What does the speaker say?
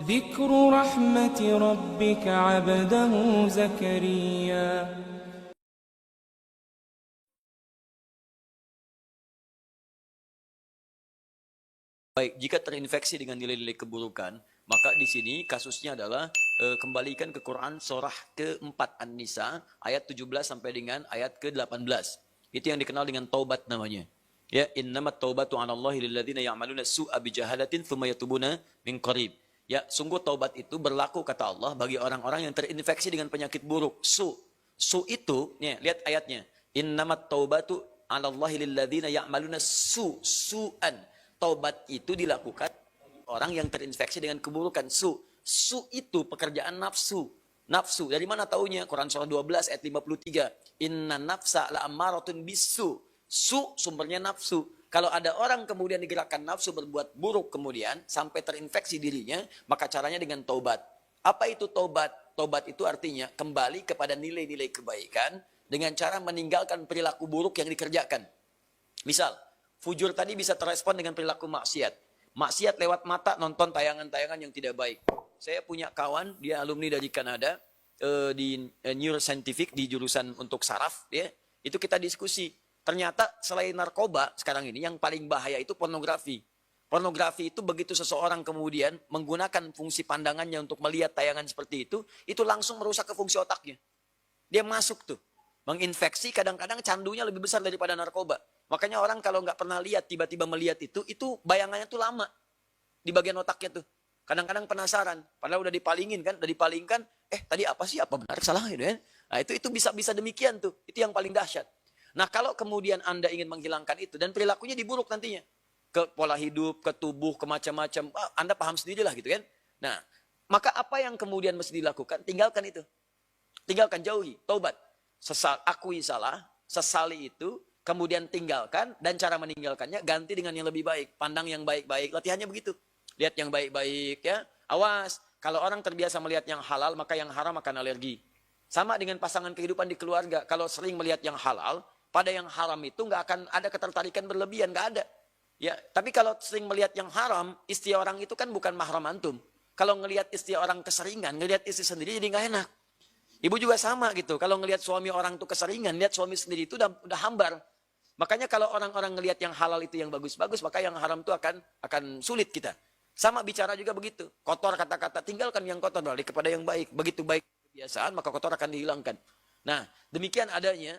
ذكر رحمة ربك عبده زكريا. Baik, jika terinfeksi dengan nilai-nilai keburukan, maka di sini kasusnya adalah kembalikan ke Quran surah ke-4 An-Nisa ayat 17 sampai dengan ayat ke-18. Itu yang dikenal dengan taubat namanya. Ya, innamat taubatu 'alallahi lilladzina ya'maluna su'a bijahalatin tsumma yatubuna min qarib. Ya, sungguh taubat itu berlaku kata Allah bagi orang-orang yang terinfeksi dengan penyakit buruk. Su itu, nih, lihat ayatnya. Innamat taubatu 'alallahi lilladzina ya'maluna su'an. Taubat itu dilakukan orang yang terinfeksi dengan keburukan. Su itu pekerjaan nafsu. Nafsu, dari mana taunya? Quran surah 12 ayat 53. Inna nafsa la'ammaratun bisu. Su sumbernya nafsu. Kalau ada orang kemudian digerakkan nafsu berbuat buruk kemudian sampai terinfeksi dirinya, maka caranya dengan taubat. Apa itu taubat? Taubat itu artinya kembali kepada nilai-nilai kebaikan dengan cara meninggalkan perilaku buruk yang dikerjakan. Misal, fujur tadi bisa terrespon dengan perilaku maksiat. Maksiat lewat mata nonton tayangan-tayangan yang tidak baik. Saya punya kawan, dia alumni dari Kanada, di Neuroscientific, di jurusan untuk saraf. Ya, itu kita diskusi. Ternyata selain narkoba sekarang ini yang paling bahaya itu pornografi. Pornografi itu begitu seseorang kemudian menggunakan fungsi pandangannya untuk melihat tayangan seperti itu langsung merusak ke fungsi otaknya. Dia masuk tuh, menginfeksi, kadang-kadang candunya lebih besar daripada narkoba. Makanya orang kalau nggak pernah lihat, tiba-tiba melihat itu bayangannya tuh lama di bagian otaknya tuh. Kadang-kadang penasaran, padahal udah dipalingkan, tadi apa sih, apa benar salah gitu ya. Nah itu bisa demikian tuh, itu yang paling dahsyat. Nah kalau kemudian Anda ingin menghilangkan itu dan perilakunya diburuk nantinya, ke pola hidup, ke tubuh, ke macam-macam, Anda paham sendirilah gitu kan. Nah maka apa yang kemudian mesti dilakukan? Tinggalkan itu, tinggalkan, jauhi, taubat, akui salah, sesali itu, kemudian tinggalkan, dan cara meninggalkannya ganti dengan yang lebih baik. Pandang yang baik-baik, latihannya begitu. Lihat yang baik-baik ya. Awas, kalau orang terbiasa melihat yang halal, maka yang haram akan alergi. Sama dengan pasangan kehidupan di keluarga. Kalau sering melihat yang halal, pada yang haram itu nggak akan ada ketertarikan berlebihan, nggak ada. Ya, tapi kalau sering melihat yang haram, istri orang itu kan bukan mahram antum. Kalau ngelihat istri orang keseringan, ngelihat istri sendiri jadi nggak enak. Ibu juga sama gitu. Kalau ngelihat suami orang itu keseringan, lihat suami sendiri itu udah hambar. Makanya kalau orang-orang ngelihat yang halal itu yang bagus-bagus, maka yang haram itu akan sulit kita. Sama bicara juga begitu. Kotor kata-kata, tinggalkan yang kotor, balik kepada yang baik. Begitu baik kebiasaan, maka kotor akan dihilangkan. Nah, demikian adanya